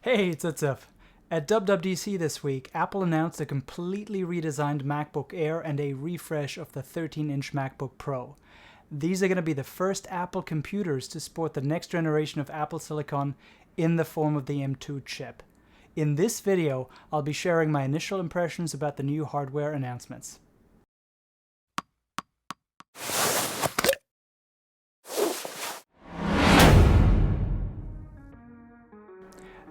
Hey, it's Utzef. At WWDC this week, Apple announced a completely redesigned MacBook Air and a refresh of the 13-inch MacBook Pro. These are going to be the first Apple computers to sport the next generation of Apple Silicon in the form of the M2 chip. In this video, I'll be sharing my initial impressions about the new hardware announcements.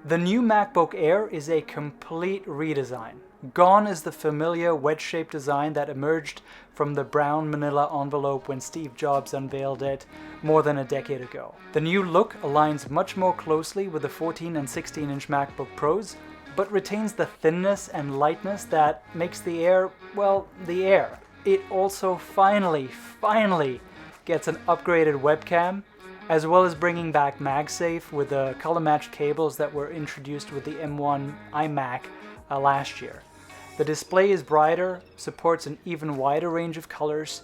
The new MacBook Air is a complete redesign. Gone is the familiar wedge-shaped design that emerged from the brown manila envelope when Steve Jobs unveiled it more than a decade ago. The new look aligns much more closely with the 14 and 16-inch MacBook Pros, but retains the thinness and lightness that makes the Air, well, the Air. It also finally gets an upgraded webcam, as well as bringing back MagSafe with the color-matched cables that were introduced with the M1 iMac last year. The display is brighter, supports an even wider range of colors,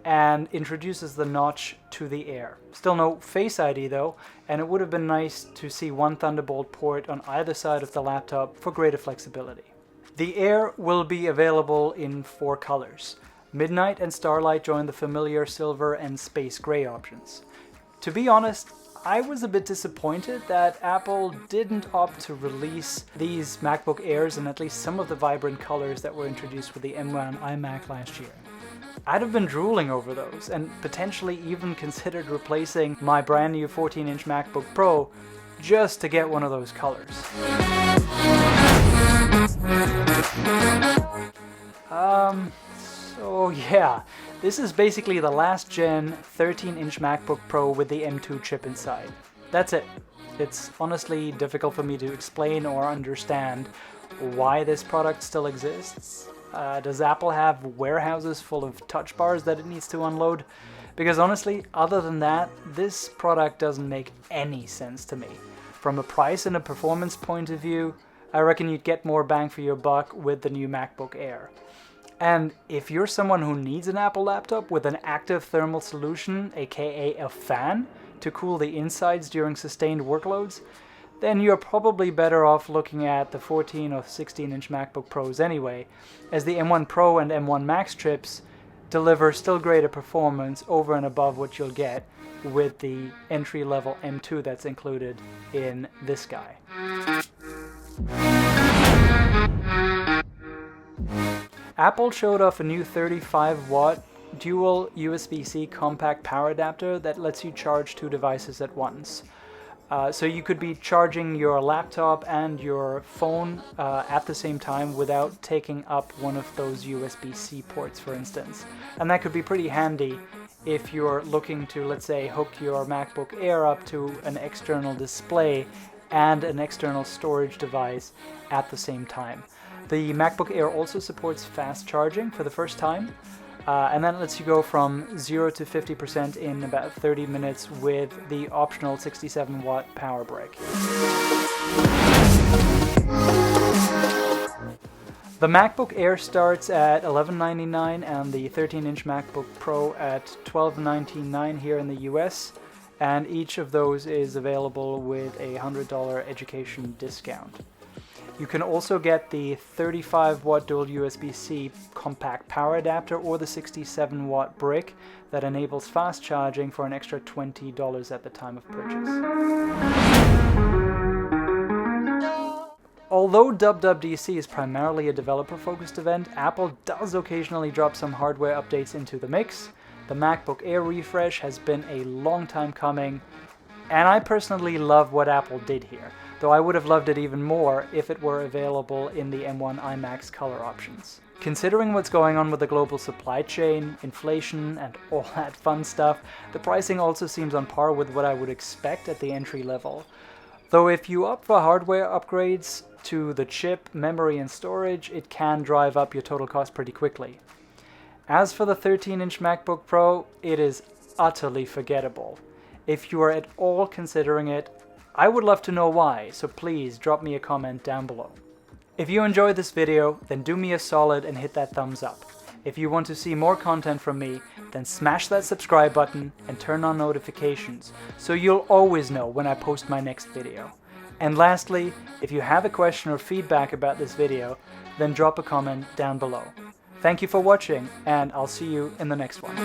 and introduces the notch to the Air. Still no Face ID though, and it would have been nice to see one Thunderbolt port on either side of the laptop for greater flexibility. The Air will be available in 4 colors. Midnight and Starlight join the familiar silver and space gray options. To be honest, I was a bit disappointed that Apple didn't opt to release these MacBook Airs in at least some of the vibrant colors that were introduced with the M1 iMac last year. I'd have been drooling over those and potentially even considered replacing my brand new 14-inch MacBook Pro just to get one of those colors. So yeah, this is basically the last gen 13-inch MacBook Pro with the M2 chip inside. That's it. It's honestly difficult for me to explain or understand why this product still exists. Does Apple have warehouses full of touch bars that it needs to unload? Because honestly, other than that, this product doesn't make any sense to me. From a price and a performance point of view, I reckon you'd get more bang for your buck with the new MacBook Air. And if you're someone who needs an Apple laptop with an active thermal solution, aka a fan, to cool the insides during sustained workloads, then you're probably better off looking at the 14 or 16-inch MacBook Pros anyway, as the M1 Pro and M1 Max chips deliver still greater performance over and above what you'll get with the entry-level M2 that's included in this guy. Apple showed off a new 35-watt dual USB-C compact power adapter that lets you charge 2 devices at once. So you could be charging your laptop and your phone at the same time without taking up one of those USB-C ports, for instance. And that could be pretty handy if you're looking to, let's say, hook your MacBook Air up to an external display and an external storage device at the same time. The MacBook Air also supports fast charging for the first time, and that lets you go from 0 to 50% in about 30 minutes with the optional 67-watt power brick. The MacBook Air starts at $1199 and the 13-inch MacBook Pro at $1299 here in the US, and each of those is available with a $100 education discount. You can also get the 35-watt dual USB-C compact power adapter or the 67-watt brick that enables fast charging for an extra $20 at the time of purchase. Although WWDC is primarily a developer-focused event, Apple does occasionally drop some hardware updates into the mix. The MacBook Air refresh has been a long time coming, and I personally love what Apple did here, though I would have loved it even more if it were available in the M1 iMac's color options. Considering what's going on with the global supply chain, inflation, and all that fun stuff, the pricing also seems on par with what I would expect at the entry level. Though if you opt for hardware upgrades to the chip, memory, and storage, it can drive up your total cost pretty quickly. As for the 13-inch MacBook Pro, it is utterly forgettable. If you are at all considering it, I would love to know why, so please drop me a comment down below. If you enjoyed this video, then do me a solid and hit that thumbs up. If you want to see more content from me, then smash that subscribe button and turn on notifications so you'll always know when I post my next video. And lastly, if you have a question or feedback about this video, then drop a comment down below. Thank you for watching, and I'll see you in the next one.